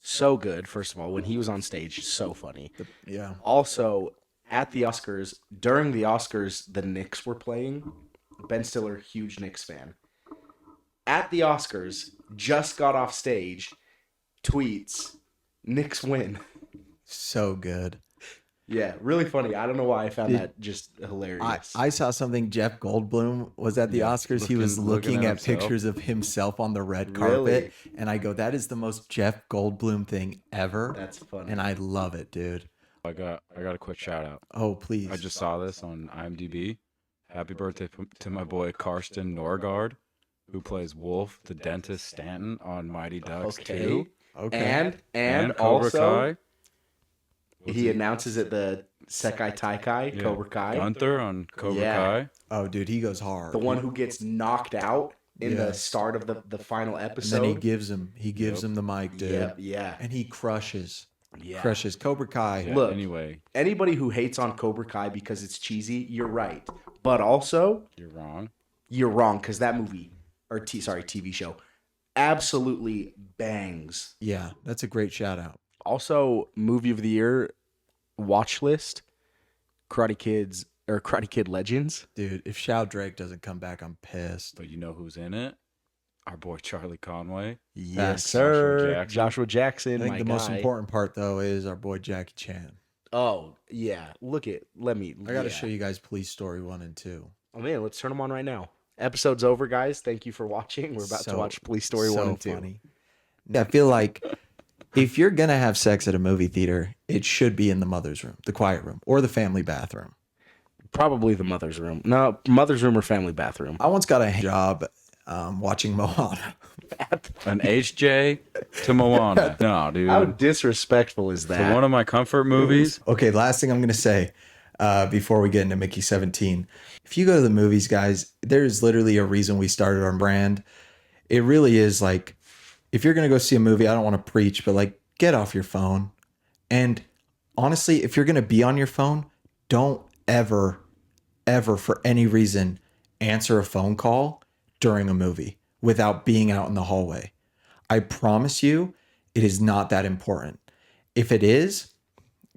So good, first of all. When he was on stage, so funny. Yeah. Also, at the Oscars, during the Oscars, the Knicks were playing. Ben Stiller, huge Knicks fan. At the Oscars, just got off stage, tweets, Knicks win. So good. Yeah, really funny. I don't know why I found that just hilarious. I saw something. Jeff Goldblum was at the Oscars. He was looking at himself. pictures of himself on the red carpet. Really? And I go, that is the most Jeff Goldblum thing ever. That's funny. And I love it, dude. I got a quick shout out. Oh, please. I just saw this on IMDb. Happy birthday to my boy Karsten Norgard, who plays Wolf, the dentist Stanton on Mighty Ducks 2. Okay. And Cobra also, Kai. he announces at the Sekai Taikai, Yeah. Cobra Kai. Gunther on Cobra Yeah. Kai. Oh, dude, he goes hard. The one who gets knocked out in Yeah. the start of the final And episode. then he gives him the mic, dude. Yep, yeah. And he crushes. Yeah. Crushes. Cobra Kai. Yeah, Look. anyway, Anybody who hates on Cobra Kai because it's cheesy, you're right. But also, you're wrong. you're wrong because that movie, or TV show, absolutely bangs. Yeah, that's a great shout out. Also, movie of the year watch list: Karate Kid Legends. Dude, if Shao Drake doesn't come back, I'm pissed. But you know who's in it? Our boy Charlie Conway. Yes, Facts. sir. Joshua Jackson. I think my the most guy. important part, though, is our boy Jackie Chan. Oh yeah, let me. I got to show you guys Police Story 1 and 2. Oh man, let's turn them on right now. Episode's over, guys. Thank you for watching. We're about to watch Police Story 1 and 2. Funny. I feel like if you're going to have sex at a movie theater, it should be in the mother's room, the quiet room, or the family bathroom. Probably the mother's room. No, mother's room or family bathroom. I once got a job watching Moana. An HJ to Moana. No, dude. How disrespectful is For that? one of my comfort movies. Okay, last thing I'm going to say before we get into Mickey 17. If you go to the movies, guys, there's literally a reason we started our brand. It really is like, if you're going to go see a movie, I don't want to preach, but like, get off your phone. And honestly, if you're going to be on your phone, don't ever, for any reason, answer a phone call during a movie without being out in the hallway. I promise you, it is not that important. If it is,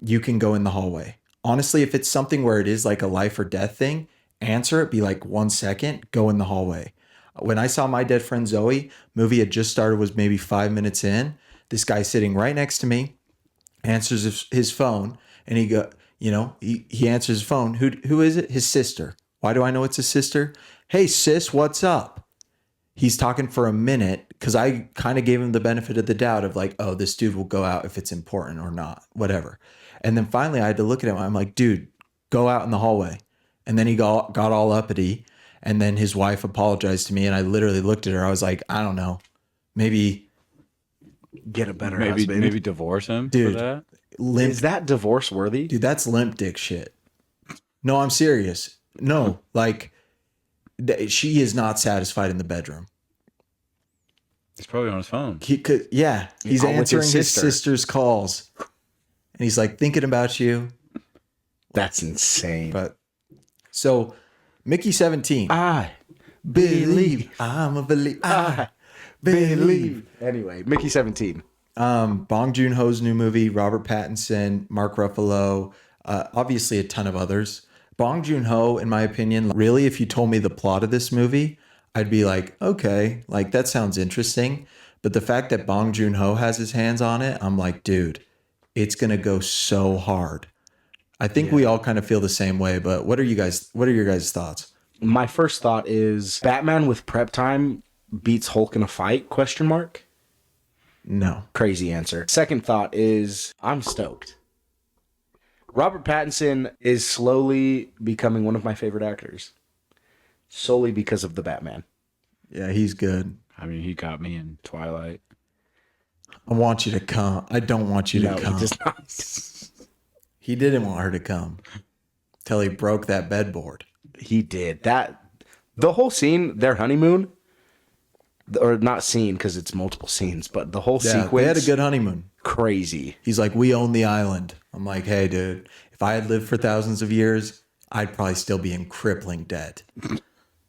you can go in the hallway. Honestly, if it's something where it is like a life or death thing, answer it, be like 1 second, go in the hallway. When I saw My Dead Friend Zoe, movie had just started, was maybe 5 minutes in. This guy sitting right next to me answers his phone, and he answers his phone. Who is it? His sister. Why do I know it's his sister? Hey, sis, what's up? He's talking for a minute because I kind of gave him the benefit of the doubt of like, oh, this dude will go out if it's important or not, whatever. And then finally I had to look at him. I'm like, dude, go out in the hallway. And then he got all uppity. And then his wife apologized to me. And I literally looked at her. I was like, I don't know. Maybe Get a better husband. Maybe divorce him Dude. for that. limp. Is that divorce worthy? Dude, that's limp dick shit. No, I'm serious. No, like she is not satisfied in the bedroom. He's probably on his phone. He's Oh, with his answering his sister. sister's calls. And he's like thinking about you. That's insane. But so Mickey 17. I believe. I'm a believe. I believe. Anyway, Mickey 17. Bong Joon-ho's new movie, Robert Pattinson, Mark Ruffalo, obviously a ton of others. Bong Joon-ho, in my opinion, really, if you told me the plot of this movie, I'd be like, okay, like that sounds interesting. But the fact that Bong Joon-ho has his hands on it, I'm like, dude, it's gonna go so hard. I think we all kind of feel the same way. But what are your guys' thoughts? My first thought is Batman with prep time beats Hulk in a fight? ? No. Crazy answer. Second thought is I'm stoked. Robert Pattinson is slowly becoming one of my favorite actors. Solely because of the Batman. Yeah, he's good. I mean, he got me in Twilight. I want you to come. I don't want you to No, come. he does not. He didn't want her to come till he broke that bedboard. He did. The whole scene, their honeymoon, or not scene because it's multiple scenes, but the whole Yeah, sequence. they had a good honeymoon. Crazy. He's like, we own the island. I'm like, hey, dude, if I had lived for thousands of years, I'd probably still be in crippling debt.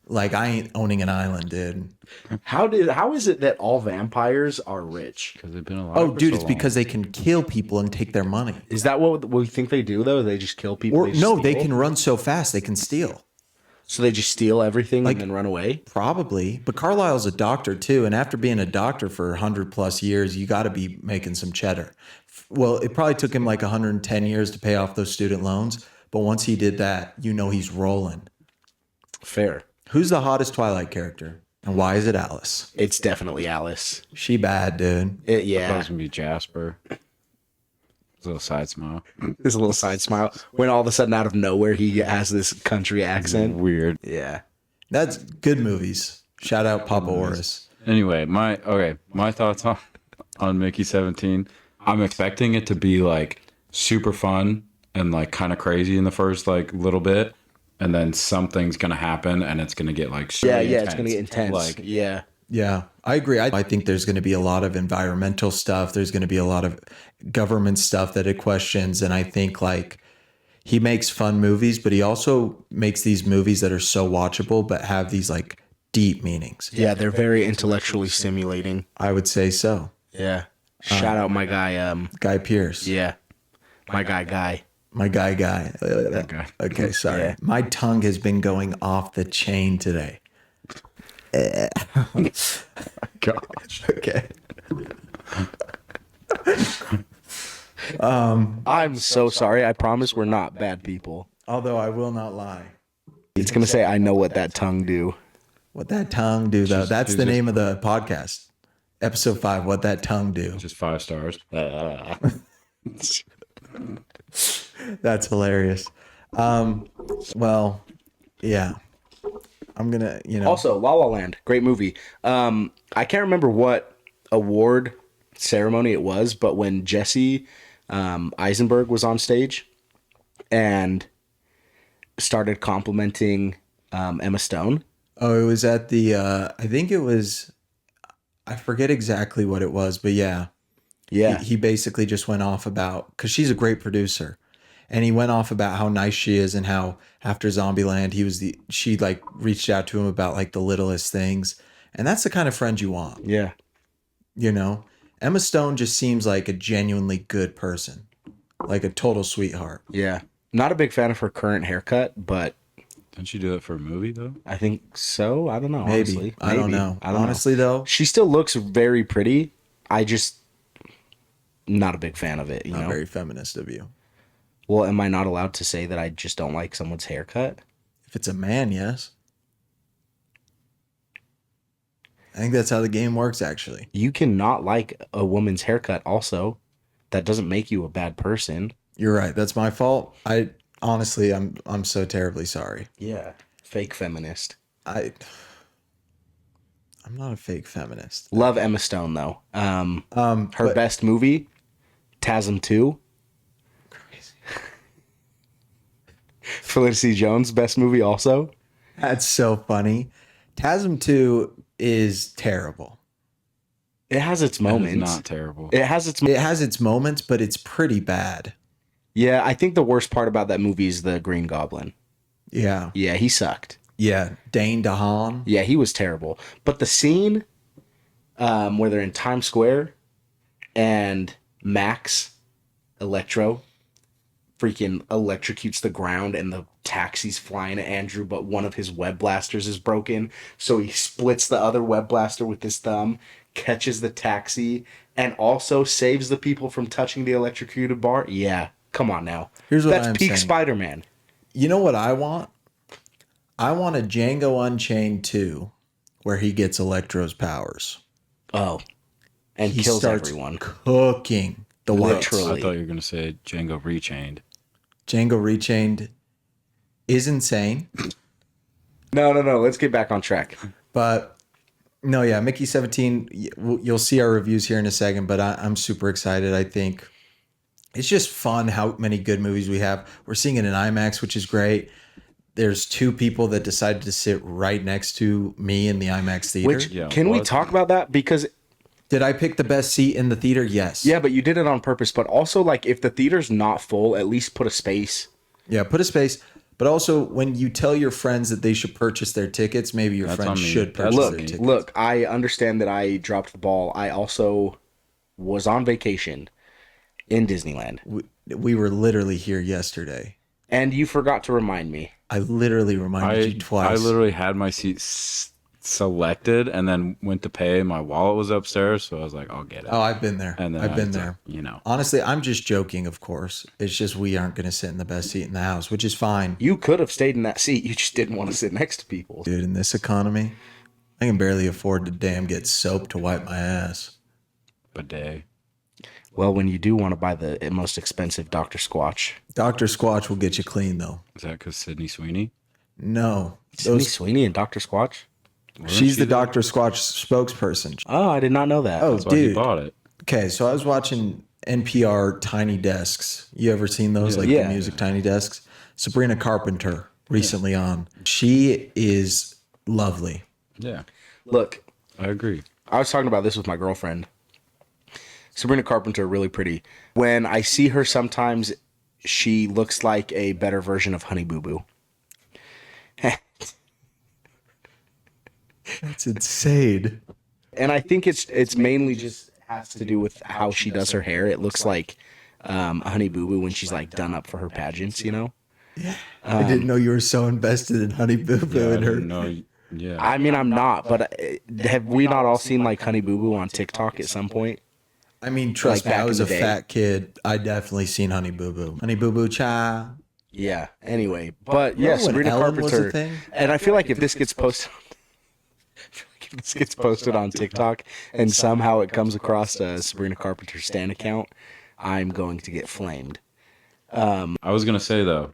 Like, I ain't owning an island, dude. How is it that all vampires are rich? Because they've been alive. Oh, for dude, so it's long. because they can kill people and take their money. Is that what we think they do though? They just kill people. Or just no, they steal? can run so fast they can steal. So they just steal everything and then run away. Probably. But Carlisle's a doctor too, and after being a doctor for 100+ years, you got to be making some cheddar. Well, it probably took him like 110 years to pay off those student loans, but once he did that, he's rolling. Fair. Who's the hottest Twilight character? And why is it Alice? It's definitely Alice. She bad, dude. I thought it Yeah. was gonna be Jasper. a little side smile. This little side smile. When all of a sudden, out of nowhere, he has this country accent. Weird. Yeah. That's good movies. Shout out Papa Oris. Anyway, my thoughts on Mickey 17. I'm expecting it to be like super fun and like kind of crazy in the first like little bit, and then something's gonna happen and it's gonna get like super intense. It's gonna get intense. Like, Yeah, I agree. I think there's going to be a lot of environmental stuff. There's going to be a lot of government stuff that it questions. And I think like he makes fun movies, but he also makes these movies that are so watchable, but have these like deep meanings. Yeah, they're very intellectually stimulating. I would say so. Yeah. Shout out my guy. Guy Pearce. Yeah. My guy. My guy. Okay. Okay, sorry. Yeah. My tongue has been going off the chain today. gosh. Okay. I'm so sorry. I promise we're not bad people. Although I will not lie. It's gonna say, I know what that tongue do. What that tongue do, though. That's the name of the podcast. Episode 5, What That Tongue Do. Just 5 stars. That's hilarious. Well, yeah. I'm gonna, Also, La La Land, great movie. I can't remember what award ceremony it was, but when Jesse Eisenberg was on stage and started complimenting Emma Stone. Oh, it was at the I think it was, I forget exactly what it was, but yeah. He basically just went off about, because she's a great producer, and he went off about how nice she is and how after Zombieland she like reached out to him about like the littlest things, and that's the kind of friend you want. Yeah. Emma Stone just seems like a genuinely good person, like a total sweetheart. Yeah. Not a big fan of her current haircut, but Didn't she do that for a movie though? I think so. I don't know. Maybe. Honestly. I don't know. I don't Honestly, though, She still looks very pretty. I just not a big fan of it, you not know. very feminist of you. Well, am I not allowed to say that I just don't like someone's haircut? If it's a man, yes. I think that's how the game works, actually. You cannot like a woman's haircut also. That doesn't make you a bad person. You're right. That's my fault. Honestly, I'm so terribly sorry. Yeah. Fake feminist. I'm not a fake feminist. Love Emma Stone though. Her but- best movie, TASM 2. Felicity Jones' best movie also. That's so funny. TASM 2 is terrible. It has its moments. It's not terrible. It has its moments, but it's pretty bad. Yeah, I think the worst part about that movie is the Green Goblin. Yeah. Yeah, he sucked. Yeah. Dane DeHaan. Yeah, he was terrible. But the scene where they're in Times Square and Max Electro freaking electrocutes the ground and the taxi's flying at Andrew, but one of his web blasters is broken. So he splits the other web blaster with his thumb, catches the taxi, and also saves the people from touching the electrocuted bar. Yeah, come on now. Here's what That's I'm peak saying. Spider-Man. You know what I want? I want a Django Unchained 2 where he gets Electro's powers. Oh. And He kills starts everyone. cooking the whites. Literally. I thought you were gonna say Django Rechained. Django Rechained is insane. No. Let's get back on track. But no, yeah, Mickey 17, you'll see our reviews here in a second, but I'm super excited. I think it's just fun how many good movies we have. We're seeing it in IMAX, which is great. There's 2 people that decided to sit right next to me in the IMAX theater. Which, Yeah, can we what? talk about that? Because, Did I pick the best seat in the theater? Yes. yeah, but you did it on purpose. But also, like, if the theater's not full, at least put a space. Yeah, put a space. But also, when you tell your friends that they should purchase their tickets, maybe your That's friends on me. should That's purchase on their me. tickets. Look, I understand that I dropped the ball. I also was on vacation in Disneyland. We were literally here yesterday. And you forgot to remind me. I literally reminded you twice. I literally had my seat selected and then went to pay. My wallet was upstairs, so I was like, I'll get it. Oh, I've been there. And then I've been I- there. You know, Honestly, I'm just joking, of course. It's just we aren't going to sit in the best seat in the house, which is fine. You could have stayed in that seat. You just didn't want to sit next to people. Dude, in this economy, I can barely afford to damn get soap to wipe my ass. bidet. Well, when you do want to buy the most expensive Dr. Squatch. Dr. Squatch will get you clean, though. Is that because Sydney Sweeney? No. Sydney Sweeney and Dr. Squatch? She's the Dr. Squatch spokesperson. Oh, I did not know that. Oh, That's why he dude. bought it. Okay, so I was watching NPR Tiny Desks. You ever seen those? Like Yeah. the music Tiny Desks? Sabrina Carpenter recently on. She is lovely. Yeah, Look, I agree. I was talking about this with my girlfriend. Sabrina Carpenter, really pretty. When I see her sometimes, she looks like a better version of Honey Boo Boo. That's insane. And I think it's mainly just has to do with how she does her hair. It looks like Honey Boo Boo when she's like done up for her pageants, you know? Yeah. I didn't know you were so invested in Honey Boo Boo Yeah, I and her. didn't know. Yeah, I mean, I'm not, but have we not all seen like Honey Boo Boo on TikTok at some point? I mean, trust Like me, I back was in a the day. fat kid. I definitely seen Honey Boo Boo. Honey Boo Boo cha. Yeah. Anyway, but Remember yeah, when Sabrina Ellen was a Carpenter. thing? And I feel like if this gets posted, on TikTok and somehow it comes across a Sabrina Carpenter Stan account, I'm going to get flamed. I was gonna say though,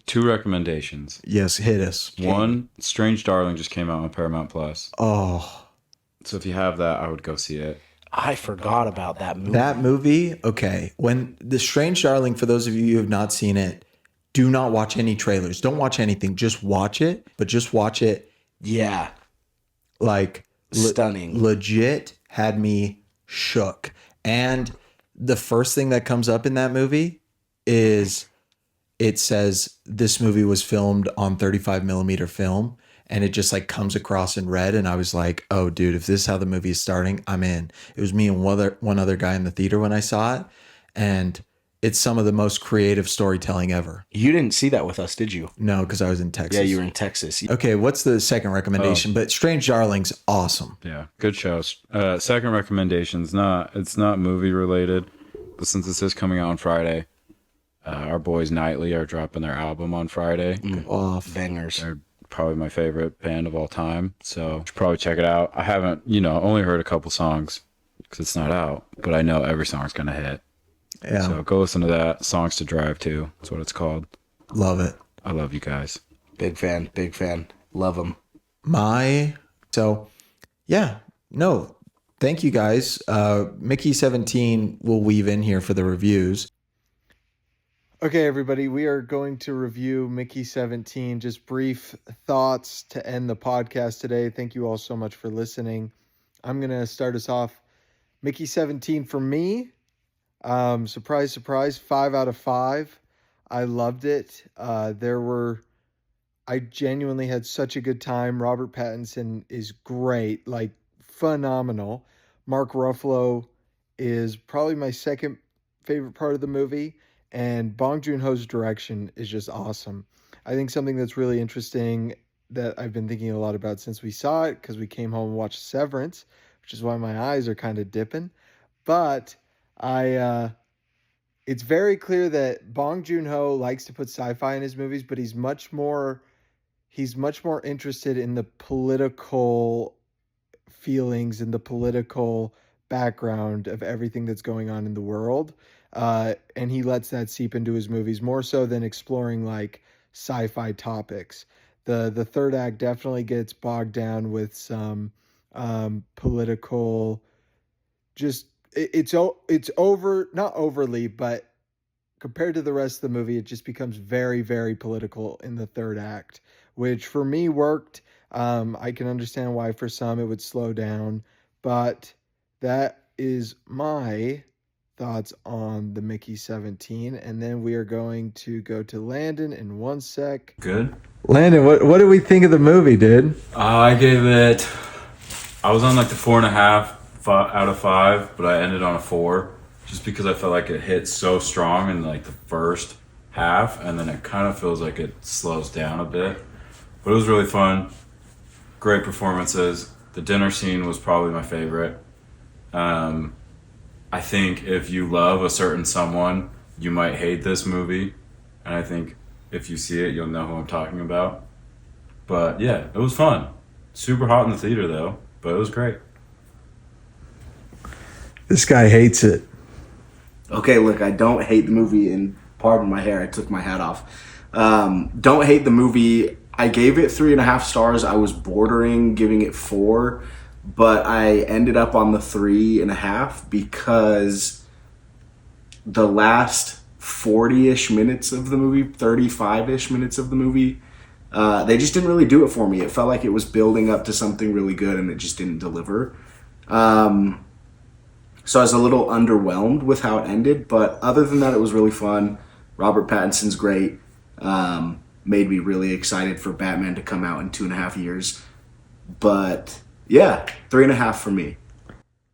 2 recommendations. Yes, hit us. One, Strange Darling just came out on Paramount Plus, Oh, so if you have that, I would go see it. I forgot about that movie. that movie. Okay. When The Strange Darling, for those of you who have not seen it, do not watch any trailers. Don't watch anything. Just watch it, but just watch it Yeah. like Stunning. legit had me shook. And the first thing that comes up in that movie is it says this movie was filmed on 35 millimeter film, and it just like comes across in red. And I was like, oh dude, if this is how the movie is starting, I'm in. It was me and one other guy in the theater when I saw it, and it's some of the most creative storytelling ever. You didn't see that with us, did you? No, because I was in Texas. Yeah, you were in Texas. Okay, what's the second recommendation? But Strange Darling's awesome. Yeah, good shows. Second recommendation's it's not movie related, but since this is coming out on Friday, our boys Nightly are dropping their album on Friday. Off. Bangers. They're probably my favorite band of all time, so you should probably check it out. I haven't, only heard a couple songs because it's not out, but I know every song's gonna hit. Yeah, So go listen to that. Songs to Drive To. That's what it's called. love it. I love you guys. Big fan. Big fan. Love them. No, thank you guys. Mickey 17 will weave in here for the reviews. Okay, everybody, we are going to review Mickey 17. Just brief thoughts to end the podcast today. Thank you all so much for listening. I'm going to start us off. Mickey 17 for me. Surprise, surprise, 5 out of 5. I loved it. I genuinely had such a good time. Robert Pattinson is great, like phenomenal. Mark Ruffalo is probably my second favorite part of the movie, and Bong Joon-ho's direction is just awesome. I think something that's really interesting that I've been thinking a lot about since we saw it, because we came home and watched Severance, which is why my eyes are kind of dipping. But it's very clear that Bong Joon-ho likes to put sci-fi in his movies, but he's much more interested in the political feelings and the political background of everything that's going on in the world. And he lets that seep into his movies more so than exploring like sci-fi topics. The third act definitely gets bogged down with some political, just it's over, not overly, but compared to the rest of the movie, it just becomes very, very political in the third act, which for me worked. I can understand why for some it would slow down, but that is my thoughts on the Mickey 17. And then we are going to go to Landon in 1 sec. Good. Landon, what do we think of the movie, dude? I gave it. I was on like the 4.5 out of 5, but I ended on a 4, just because I felt like it hit so strong in like the first half, and then it kind of feels like it slows down a bit. But it was really fun. Great performances. The dinner scene was probably my favorite. I think if you love a certain someone, you might hate this movie, and I think if you see it, you'll know who I'm talking about. But yeah, it was fun. Super hot in the theater though, but it was great. This guy hates it. Okay, look, I don't hate the movie, and pardon my hair, I took my hat off. Don't hate the movie. I gave it 3.5 stars. I was bordering giving it 4, but I ended up on the 3.5 because the last 40-ish minutes of the movie, 35-ish minutes of the movie, they just didn't really do it for me. It felt like it was building up to something really good, and it just didn't deliver. So I was a little underwhelmed with how it ended, but other than that, it was really fun. Robert Pattinson's great. Made me really excited for Batman to come out in 2.5 years. But yeah, 3.5 for me.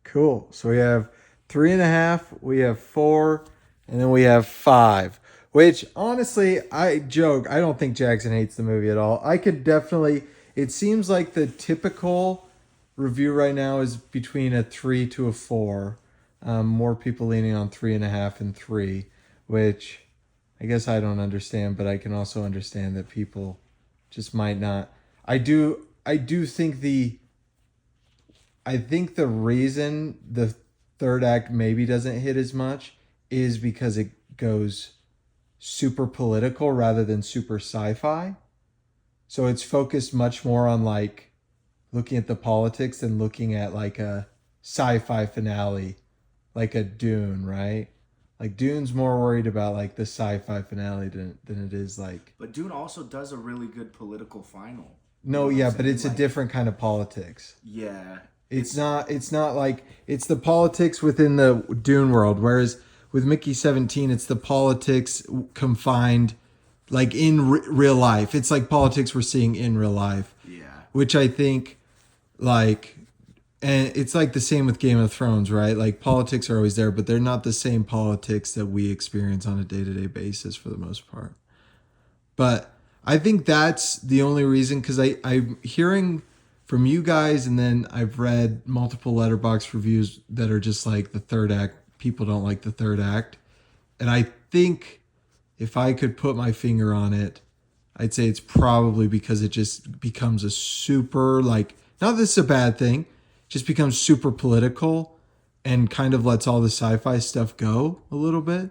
Cool. So we have 3.5, we have 4, and then we have 5. Which honestly, I joke. I don't think Jackson hates the movie at all. I could definitely. It seems like the typical review right now is between a 3 to a 4. More people leaning on 3.5 and 3, which I guess I don't understand, but I can also understand that people just might not. I do think I think the reason the third act maybe doesn't hit as much is because it goes super political rather than super sci-fi. So it's focused much more on like looking at the politics than looking at like a sci-fi finale, like a Dune, right? Like Dune's more worried about like the sci-fi finale than it is like. But Dune also does a really good political final. No, yeah, but it's a different kind of politics. Yeah. It's not like it's the politics within the Dune world, whereas with Mickey 17, it's the politics confined like in real life. It's like politics we're seeing in real life. Yeah. Which I think like, and it's like the same with Game of Thrones, right? Like politics are always there, but they're not the same politics that we experience on a day-to-day basis for the most part. But I think that's the only reason, because I'm hearing from you guys, and then I've read multiple Letterboxd reviews that are just like the third act. People don't like the third act. And I think if I could put my finger on it, I'd say it's probably because it just becomes a super, like, not that this is a bad thing, just becomes super political and kind of lets all the sci-fi stuff go a little bit,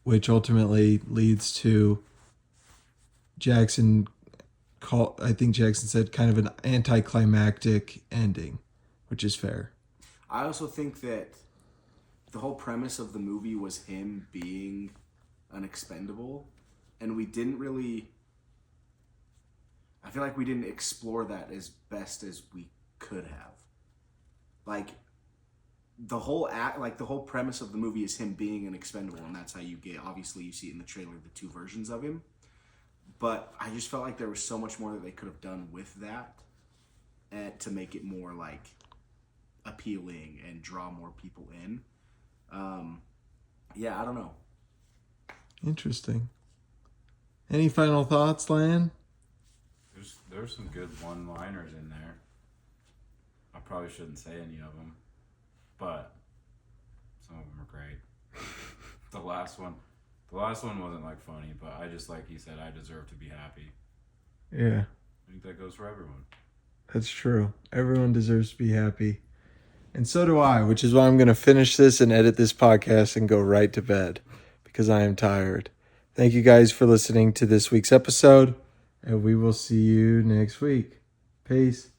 which ultimately leads to I think Jackson said kind of an anticlimactic ending, which is fair. I also think that the whole premise of the movie was him being an expendable, and we didn't really... I feel like we didn't explore that as best as we could have. Like, the whole premise of the movie is him being an expendable, and that's how you get... Obviously, you see it in the trailer, the 2 versions of him. But I just felt like there was so much more that they could have done with that to make it more, like, appealing and draw more people in. Yeah, I don't know. Interesting. Any final thoughts, Lan? There's some good one-liners in there. I probably shouldn't say any of them, but some of them are great. The last one wasn't like funny, but I just, like he said, I deserve to be happy. Yeah. I think that goes for everyone. That's true. Everyone deserves to be happy. And so do I, which is why I'm going to finish this and edit this podcast and go right to bed because I am tired. Thank you guys for listening to this week's episode, and we will see you next week. Peace.